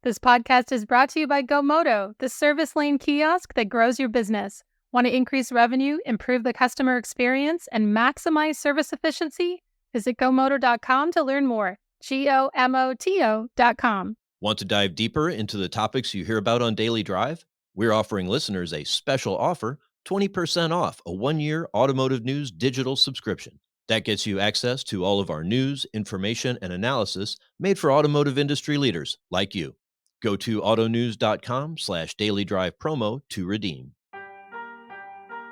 This podcast is brought to you by GoMoto, the service lane kiosk that grows your business. Want to increase revenue, improve the customer experience, and maximize service efficiency? Visit GoMoto.com to learn more. GoMoto.com. Want to dive deeper into the topics you hear about on Daily Drive? We're offering listeners a special offer, 20% off a 1-year Automotive News digital subscription. That gets you access to all of our news, information, and analysis made for automotive industry leaders like you. Go to autonews.com/Daily Drive promo to redeem.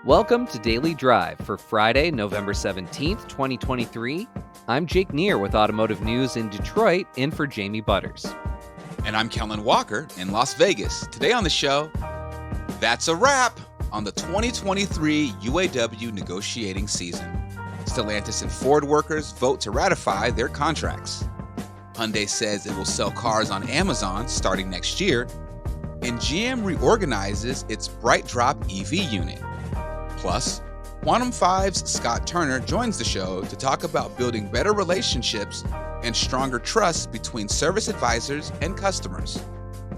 Welcome to Daily Drive for Friday, November 17th, 2023. I'm Jake Neer with Automotive News in Detroit, in for Jamie Butters. And I'm Kellen Walker in Las Vegas. Today on the show, that's a wrap on the 2023 UAW negotiating season. Stellantis and Ford workers vote to ratify their contracts. Hyundai says it will sell cars on Amazon starting next year. And GM reorganizes its BrightDrop EV unit. Plus, Quantum 5's Scott Turner joins the show to talk about building better relationships and stronger trust between service advisors and customers.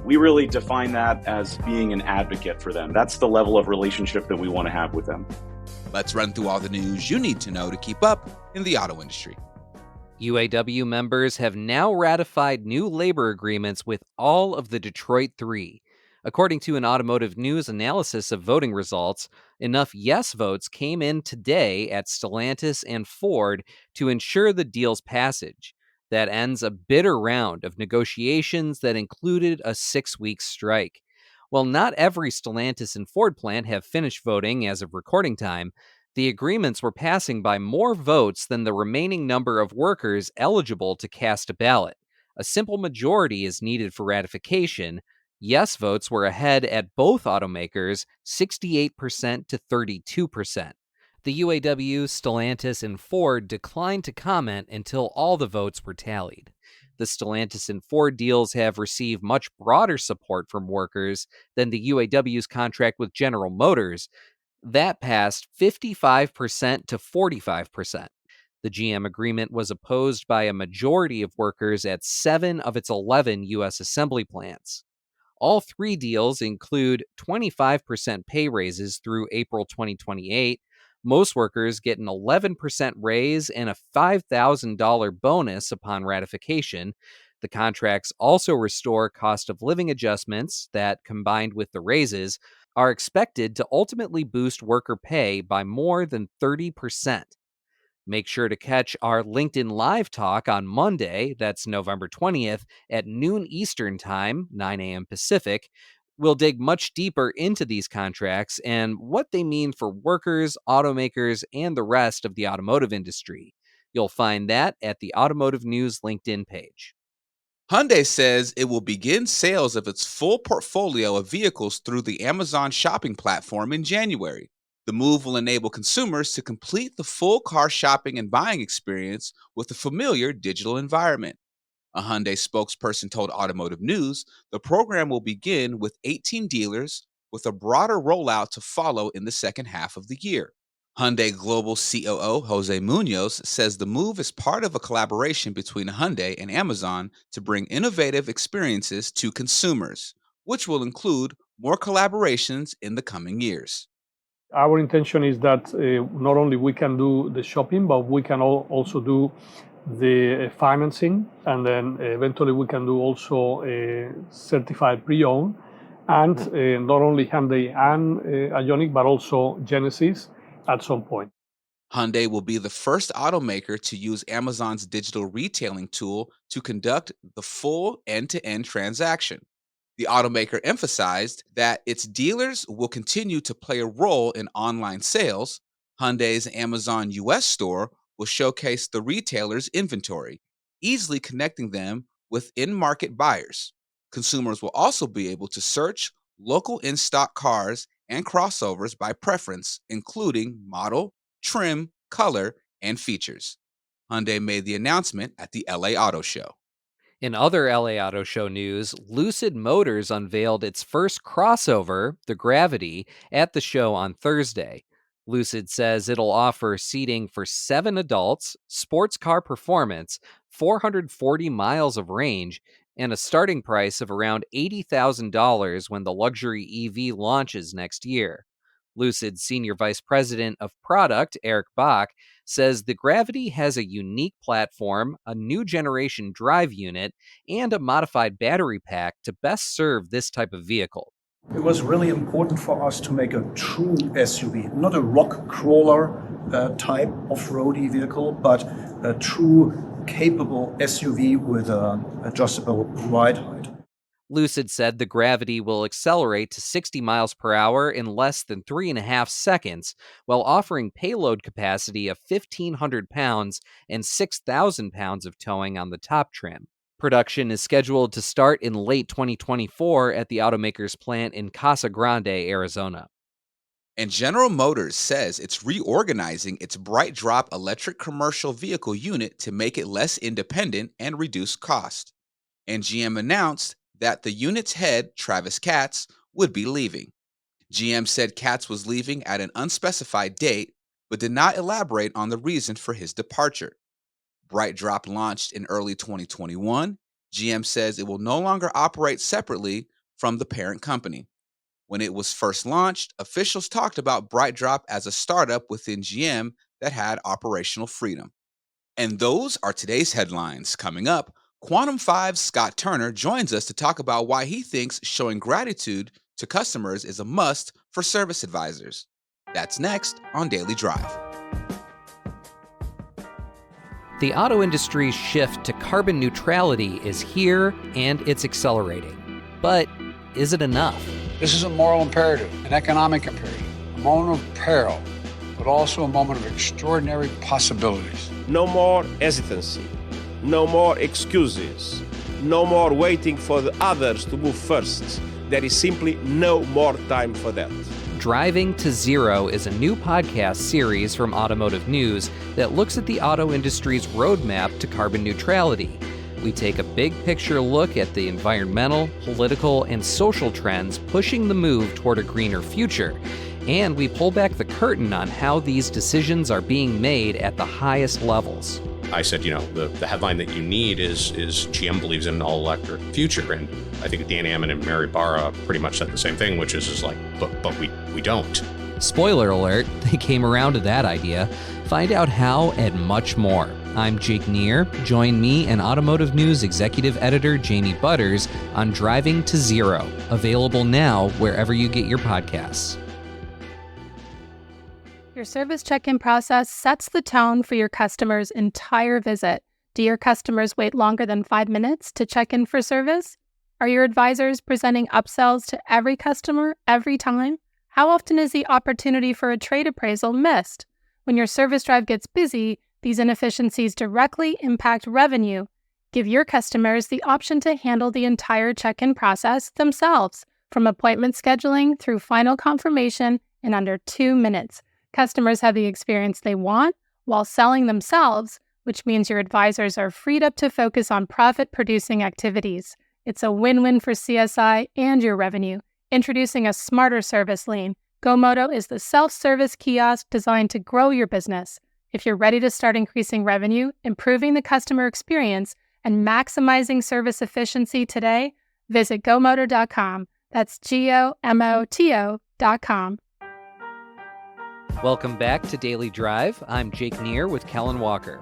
We really define that as being an advocate for them. That's the level of relationship that we want to have with them. Let's run through all the news you need to know to keep up in the auto industry. UAW members have now ratified new labor agreements with all of the Detroit Three. According to an Automotive News analysis of voting results, enough yes votes came in today at Stellantis and Ford to ensure the deal's passage. That ends a bitter round of negotiations that included a 6-week strike. While not every Stellantis and Ford plant have finished voting as of recording time, the agreements were passing by more votes than the remaining number of workers eligible to cast a ballot. A simple majority is needed for ratification. Yes votes were ahead at both automakers, 68% to 32%. The UAW, Stellantis, and Ford declined to comment until all the votes were tallied. The Stellantis and Ford deals have received much broader support from workers than the UAW's contract with General Motors. That passed 55% to 45%. The GM agreement was opposed by a majority of workers at 7 of its 11 U.S. assembly plants. All three deals include 25% pay raises through April 2028. Most workers get an 11% raise and a $5,000 bonus upon ratification. The contracts also restore cost of living adjustments that, combined with the raises, are expected to ultimately boost worker pay by more than 30%. Make sure to catch our LinkedIn Live talk on Monday, that's November 20th, at noon Eastern Time, 9 a.m. Pacific. We'll dig much deeper into these contracts and what they mean for workers, automakers, and the rest of the automotive industry. You'll find that at the Automotive News LinkedIn page. Hyundai says it will begin sales of its full portfolio of vehicles through the Amazon shopping platform in January. The move will enable consumers to complete the full car shopping and buying experience with a familiar digital environment. A Hyundai spokesperson told Automotive News the program will begin with 18 dealers, with a broader rollout to follow in the second half of the year. Hyundai Global COO Jose Munoz says the move is part of a collaboration between Hyundai and Amazon to bring innovative experiences to consumers, which will include more collaborations in the coming years. Our intention is that not only we can do the shopping, but we can also do the financing, and then eventually we can do also certified pre-owned, and not only Hyundai and Ioniq, but also Genesis at some point. Hyundai will be the first automaker to use Amazon's digital retailing tool to conduct the full end-to-end transaction. The automaker emphasized that its dealers will continue to play a role in online sales. Hyundai's Amazon US store will showcase the retailer's inventory, easily connecting them with in-market buyers. Consumers will also be able to search local in-stock cars and crossovers by preference, including model, trim, color, and features. Hyundai made the announcement at the LA Auto Show. In other LA Auto Show news, Lucid Motors unveiled its first crossover, the Gravity, at the show on Thursday. Lucid says it'll offer seating for 7 adults, sports car performance, 440 miles of range, and a starting price of around $80,000 when the luxury EV launches next year. Lucid's Senior Vice President of Product, Eric Bach, says the Gravity has a unique platform, a new generation drive unit, and a modified battery pack to best serve this type of vehicle. It was really important for us to make a true SUV, not a rock crawler type off-roady vehicle, but a true capable SUV with an adjustable ride height. Lucid said the Gravity will accelerate to 60 miles per hour in less than 3.5 seconds, while offering payload capacity of 1,500 pounds and 6,000 pounds of towing on the top trim. Production is scheduled to start in late 2024 at the automaker's plant in Casa Grande, Arizona. And General Motors says it's reorganizing its BrightDrop electric commercial vehicle unit to make it less independent and reduce cost. And GM announced that the unit's head, Travis Katz, would be leaving. GM said Katz was leaving at an unspecified date, but did not elaborate on the reason for his departure. BrightDrop launched in early 2021. GM says it will no longer operate separately from the parent company. When it was first launched, officials talked about BrightDrop as a startup within GM that had operational freedom. And those are today's headlines. Coming up, Quantum 5's Scott Turner joins us to talk about why he thinks showing gratitude to customers is a must for service advisors. That's next on Daily Drive. The auto industry's shift to carbon neutrality is here and it's accelerating. But is it enough? This is a moral imperative, an economic imperative, a moment of peril, but also a moment of extraordinary possibilities. No more hesitancy, no more excuses, no more waiting for the others to move first. There is simply no more time for that. Driving to Zero is a new podcast series from Automotive News that looks at the auto industry's roadmap to carbon neutrality. We take a big picture look at the environmental, political, and social trends pushing the move toward a greener future. And we pull back the curtain on how these decisions are being made at the highest levels. I said, the headline that you need is GM believes in an all-electric future. And I think Dan Ammon and Mary Barra pretty much said the same thing, which is like, but we don't. Spoiler alert, they came around to that idea. Find out how and much more. I'm Jake Neer. Join me and Automotive News Executive Editor Jamie Butters on Driving to Zero, available now wherever you get your podcasts. Your service check-in process sets the tone for your customer's entire visit. Do your customers wait longer than 5 minutes to check in for service? Are your advisors presenting upsells to every customer every time? How often is the opportunity for a trade appraisal missed? When your service drive gets busy, these inefficiencies directly impact revenue. Give your customers the option to handle the entire check-in process themselves, from appointment scheduling through final confirmation in under 2 minutes. Customers have the experience they want while selling themselves, which means your advisors are freed up to focus on profit-producing activities. It's a win-win for CSI and your revenue. Introducing a smarter service lane, GoMoto is the self-service kiosk designed to grow your business. If you're ready to start increasing revenue, improving the customer experience, and maximizing service efficiency today, visit GoMoto.com. That's GOMOTO.com. Welcome back to Daily Drive. I'm Jake Neer with Kellen Walker.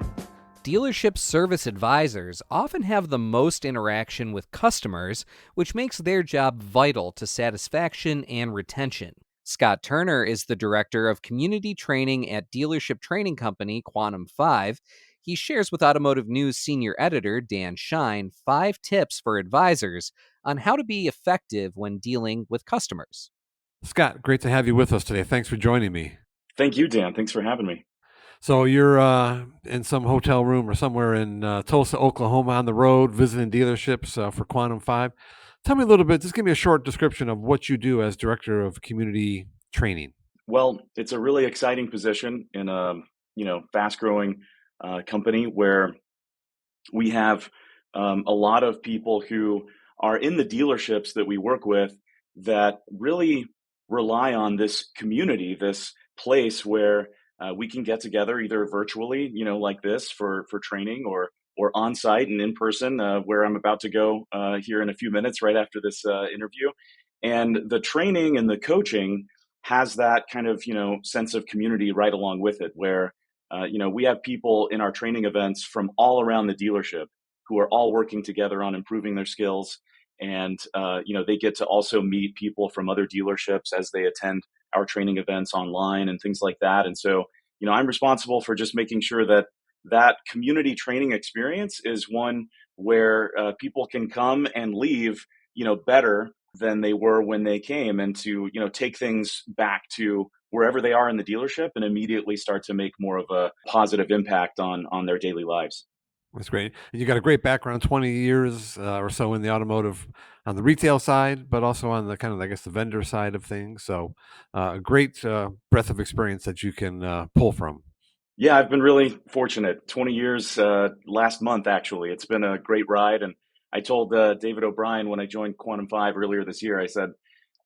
Dealership service advisors often have the most interaction with customers, which makes their job vital to satisfaction and retention. Scott Turner is the director of community training at dealership training company Quantum 5. He shares with Automotive News senior editor Dan Shine 5 tips for advisors on how to be effective when dealing with customers. Scott, great to have you with us today. Thanks for joining me. Thank you, Dan. Thanks for having me. So you're in some hotel room or somewhere in Tulsa, Oklahoma on the road visiting dealerships for Quantum 5. Tell me a little bit, just give me a short description of what you do as Director of Community Training. Well, it's a really exciting position in a fast-growing company where we have a lot of people who are in the dealerships that we work with that really rely on this community, this place where we can get together either virtually, like this for training, or or on site and in person, where I'm about to go here in a few minutes, right after this interview. And the training and the coaching has that kind of sense of community right along with it, where we have people in our training events from all around the dealership who are all working together on improving their skills. And they get to also meet people from other dealerships as they attend our training events online and things like that. And so I'm responsible for just making sure that that community training experience is one where people can come and leave better than they were when they came, and to take things back to wherever they are in the dealership and immediately start to make more of a positive impact on their daily lives. That's great. And you got a great background, 20 years or so in the automotive on the retail side, but also on the kind of, I guess, the vendor side of things. So a great breadth of experience that you can pull from. Yeah, I've been really fortunate. 20 years last month, actually. It's been a great ride. And I told David O'Brien when I joined Quantum 5 earlier this year, I said,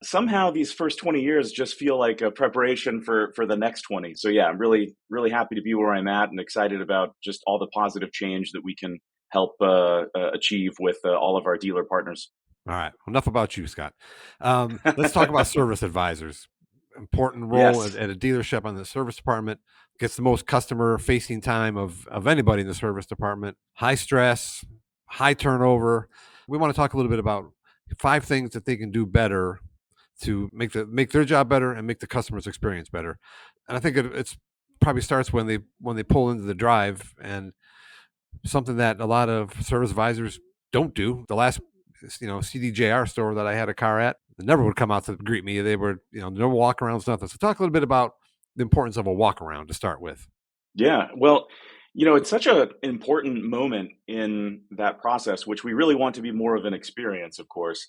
somehow these first 20 years just feel like a preparation for the next 20. So yeah, I'm really, really happy to be where I'm at and excited about just all the positive change that we can help achieve with all of our dealer partners. All right. Enough about you, Scott. Let's talk about service advisors. Important role Yes. at a dealership on the service department. Gets the most customer facing time of anybody in the service department. High stress, high turnover. We want to talk a little bit about 5 things that they can do better to make their job better and make the customer's experience better. And I think it's probably starts when they pull into the drive, and something that a lot of service advisors don't do. The last CDJR store that I had a car at, they never would come out to greet me. They were no walk arounds, nothing. So talk a little bit about the importance of a walk around to start with. Yeah. Well, it's such an important moment in that process, which we really want to be more of an experience, of course.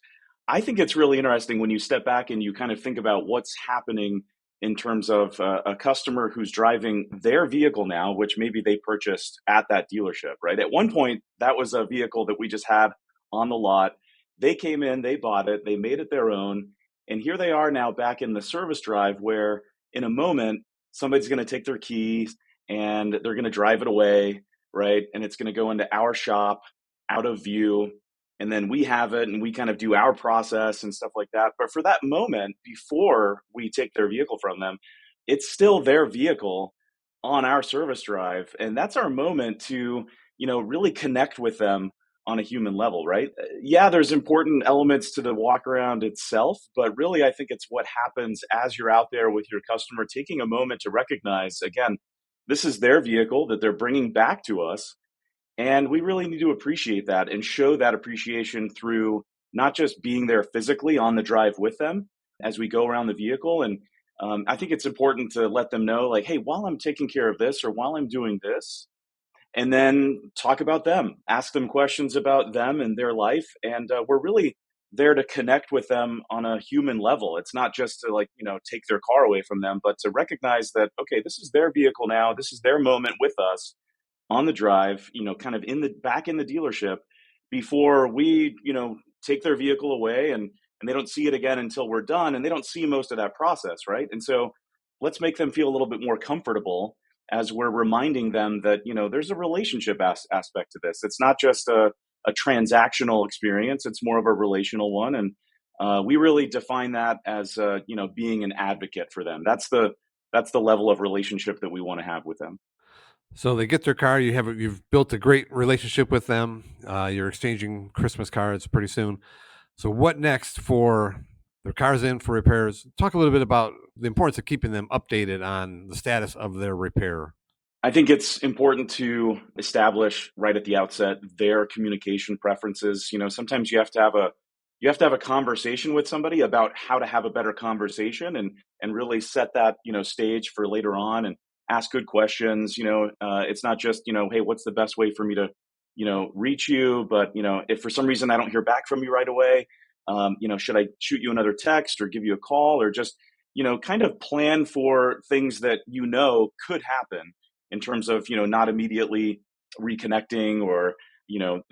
I think it's really interesting when you step back and you kind of think about what's happening in terms of a customer who's driving their vehicle now, which maybe they purchased at that dealership, right? At one point, that was a vehicle that we just had on the lot. They came in, they bought it, they made it their own. And here they are now back in the service drive where in a moment, somebody's going to take their keys and they're going to drive it away, right? And it's going to go into our shop, out of view, and then we have it and we kind of do our process and stuff like that. But for that moment before we take their vehicle from them, it's still their vehicle on our service drive, and that's our moment to really connect with them on a human level, right? Yeah, there's important elements to the walk around itself, but really I think it's what happens as you're out there with your customer, taking a moment to recognize, again, this is their vehicle that they're bringing back to us. And we really need to appreciate that and show that appreciation through not just being there physically on the drive with them as we go around the vehicle. And I think it's important to let them know, like, hey, while I'm taking care of this or while I'm doing this, and then talk about them, ask them questions about them and their life. And we're really there to connect with them on a human level. It's not just to take their car away from them, but to recognize that, okay, this is their vehicle now. This is their moment with us on the drive, kind of in the back in the dealership before we, take their vehicle away, and they don't see it again until we're done, and they don't see most of that process, right? And so let's make them feel a little bit more comfortable as we're reminding them that, there's a relationship aspect to this. It's not just a transactional experience, it's more of a relational one. And we really define that as, being an advocate for them. That's the level of relationship that we want to have with them. So they get their car. You've built a great relationship with them. You're exchanging Christmas cards pretty soon. So what next for their cars in for repairs? Talk a little bit about the importance of keeping them updated on the status of their repair. I think it's important to establish right at the outset their communication preferences. Sometimes you have to have a conversation with somebody about how to have a better conversation, and really set that stage for later on, and ask good questions. It's not just hey, what's the best way for me to reach you, but if for some reason I don't hear back from you right away, should I shoot you another text or give you a call, or just kind of plan for things that could happen in terms of not immediately reconnecting, or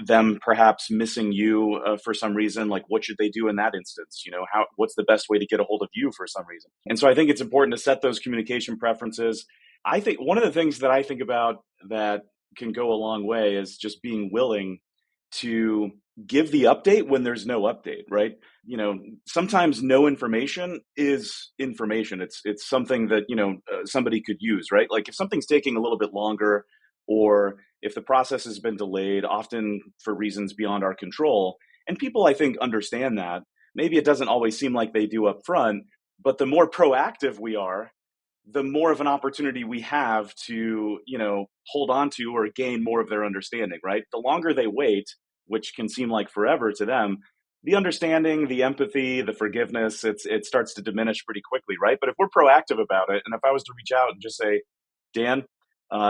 them perhaps missing you for some reason. Like, what should they do in that instance? What's the best way to get a hold of you for some reason? And so I think it's important to set those communication preferences. I think one of the things that I think about that can go a long way is just being willing to give the update when there's no update, right? Sometimes no information is information. It's something that somebody could use, right? Like if something's taking a little bit longer, or if the process has been delayed, often for reasons beyond our control, and people I think understand that. Maybe it doesn't always seem like they do up front, but the more proactive we are, the more of an opportunity we have to, hold on to or gain more of their understanding, right? The longer they wait, which can seem like forever to them, the understanding, the empathy, the forgiveness, it starts to diminish pretty quickly, right? But if we're proactive about it, and if I was to reach out and just say, Dan,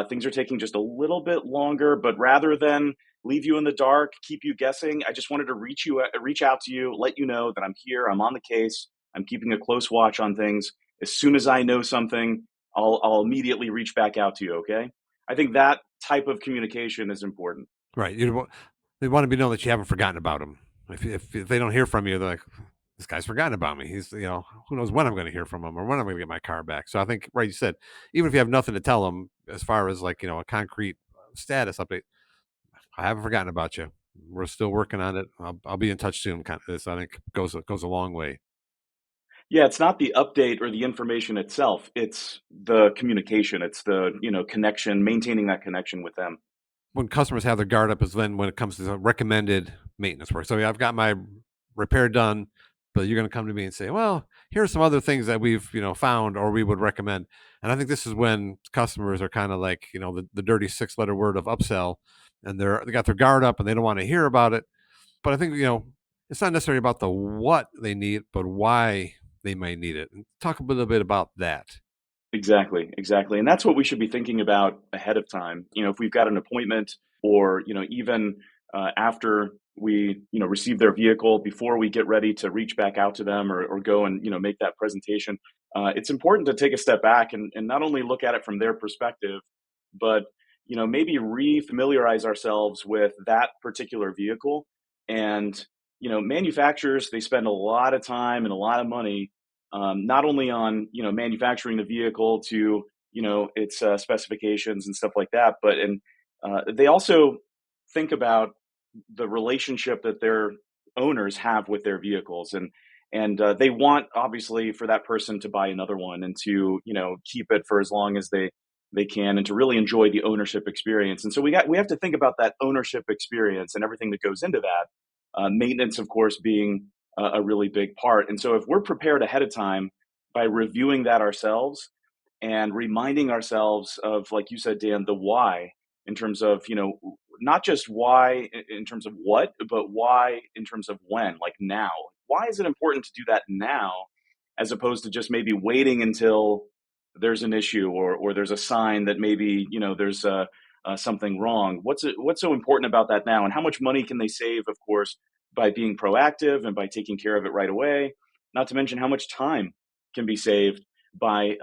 things are taking just a little bit longer, but rather than leave you in the dark, keep you guessing, I just wanted to reach out to you, let you know that I'm here, I'm on the case, I'm keeping a close watch on things. As soon as I know something, I'll immediately reach back out to you. Okay. I think that type of communication is important. Right. They want to be known that you haven't forgotten about them. If they don't hear from you, they're like, this guy's forgotten about me. He's, who knows when I'm going to hear from him or when I'm going to get my car back. So I think, right, you said, even if you have nothing to tell them as far as like, a concrete status update, I haven't forgotten about you. We're still working on it. I'll be in touch soon. Kind of this, I think, goes a long way. Yeah, it's not the update or the information itself. It's the communication. It's the, connection, maintaining that connection with them. When customers have their guard up is then when it comes to the recommended maintenance work. So I've got my repair done, but you're going to come to me and say, well, here's some other things that we've, found or we would recommend. And I think this is when customers are kind of like, the dirty 6-letter word of upsell, and they got their guard up and they don't want to hear about it. But I think, it's not necessarily about the what they need, but why they may need it. And talk a little bit about that. Exactly, exactly. And that's what we should be thinking about ahead of time. If we've got an appointment, or, even after we, receive their vehicle, before we get ready to reach back out to them, or go and, make that presentation, it's important to take a step back and not only look at it from their perspective, but, maybe re-familiarize ourselves with that particular vehicle. And, manufacturers, they spend a lot of time and a lot of money, not only on manufacturing the vehicle to its specifications and stuff like that, but they also think about the relationship that their owners have with their vehicles, and they want, obviously, for that person to buy another one and to keep it for as long as they can, and to really enjoy the ownership experience. And so we have to think about that ownership experience and everything that goes into that. Maintenance, of course, being a really big part. And so if we're prepared ahead of time by reviewing that ourselves and reminding ourselves of, like you said, Dan, the why, in terms of, not just why in terms of what, but why in terms of when, like now. Why is it important to do that now, as opposed to just maybe waiting until there's an issue, or there's a sign that maybe, there's something wrong? What's so important about that now? And how much money can they save, of course, by being proactive and by taking care of it right away? Not to mention how much time can be saved by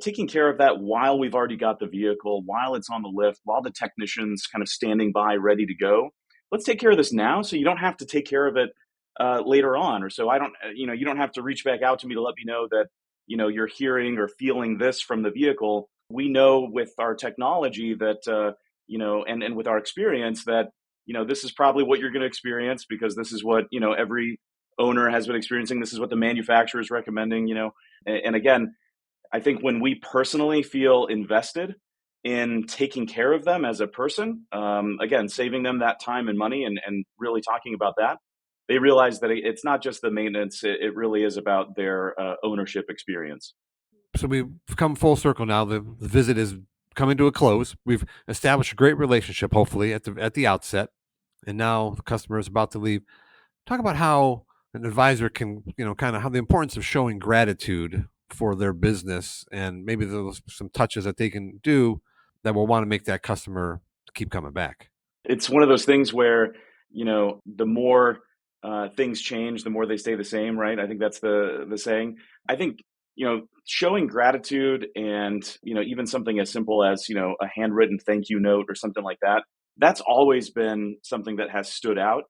taking care of that while we've already got the vehicle, while it's on the lift, while the technician's kind of standing by ready to go. Let's take care of this now, so you don't have to take care of it later on, or so I don't you don't have to reach back out to me to let me know that you're hearing or feeling this from the vehicle. We know with our technology that and with our experience that this is probably what you're going to experience, because this is what every owner has been experiencing. This is what the manufacturer is recommending. And again, I think when we personally feel invested in taking care of them as a person, again, saving them that time and money, and really talking about that, they realize that it's not just the maintenance, it really is about their ownership experience. So we've come full circle now. The visit is coming to a close. We've established a great relationship, hopefully, at the outset. And now the customer is about to leave. Talk about how an advisor can, kind of how the importance of showing gratitude for their business, and maybe there's some touches that they can do that will want to make that customer keep coming back. It's one of those things where the more things change, the more they stay the same, right? I think that's the saying. I think showing gratitude, and even something as simple as a handwritten thank you note or something like that, that's always been something that has stood out.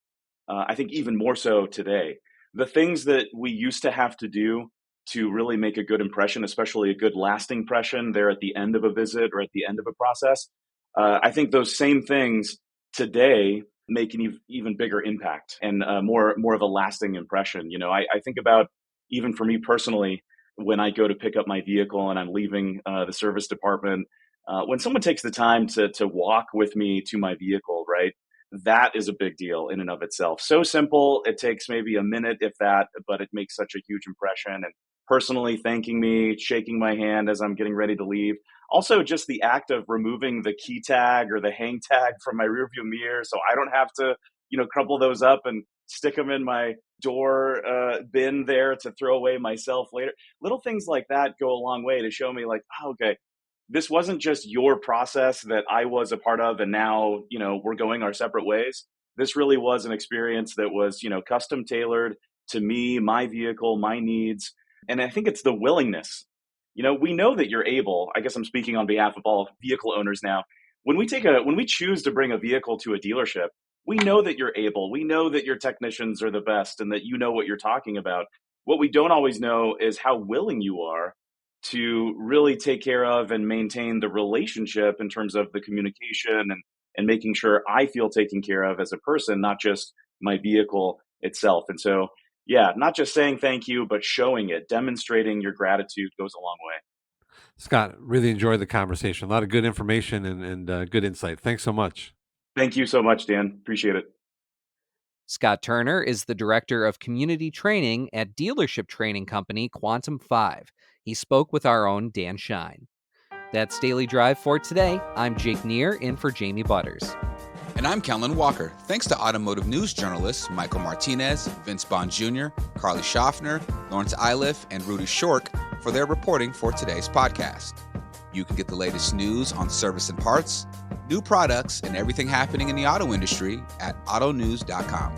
I think even more so today. The things that we used to have to do to really make a good impression, especially a good lasting impression there at the end of a visit or at the end of a process, I think those same things today make an even bigger impact and more of a lasting impression. I think about, even for me personally, when I go to pick up my vehicle and I'm leaving the service department, when someone takes the time to walk with me to my vehicle, right? That is a big deal in and of itself. So simple, it takes maybe a minute, if that, but it makes such a huge impression. And personally thanking me, shaking my hand as I'm getting ready to leave. Also, just the act of removing the key tag or the hang tag from my rearview mirror, so I don't have to, crumple those up and stick them in my door bin there to throw away myself later. Little things like that go a long way to show me, like, oh, okay, this wasn't just your process that I was a part of, and now we're going our separate ways. This really was an experience that was custom tailored to me, my vehicle, my needs, and I think it's the willingness. We know that you're able. I guess I'm speaking on behalf of all vehicle owners now. When we choose to bring a vehicle to a dealership, we know that you're able. We know that your technicians are the best and that you know what you're talking about. What we don't always know is how willing you are to really take care of and maintain the relationship in terms of the communication and making sure I feel taken care of as a person, not just my vehicle itself. And so, yeah, not just saying thank you, but showing it, demonstrating your gratitude goes a long way. Scott, really enjoyed the conversation. A lot of good information and good insight. Thanks so much. Thank you so much, Dan. Appreciate it. Scott Turner is the Director of Community Training at dealership training company Quantum 5. He spoke with our own Dan Shine. That's Daily Drive for today. I'm Jake Neer, in for Jamie Butters. And I'm Kellen Walker. Thanks to automotive news journalists Michael Martinez, Vince Bond Jr., Carly Schaffner, Lawrence Iliff, and Rudy Shork for their reporting for today's podcast. You can get the latest news on service and parts, new products, and everything happening in the auto industry at autonews.com.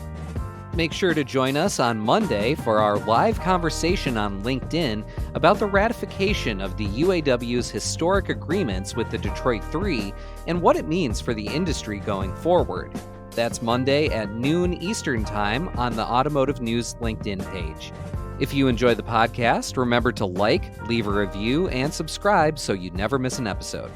Make sure to join us on Monday for our live conversation on LinkedIn about the ratification of the UAW's historic agreements with the Detroit Three and what it means for the industry going forward. That's Monday at noon Eastern Time on the Automotive News LinkedIn page. If you enjoy the podcast, remember to like, leave a review, and subscribe so you never miss an episode.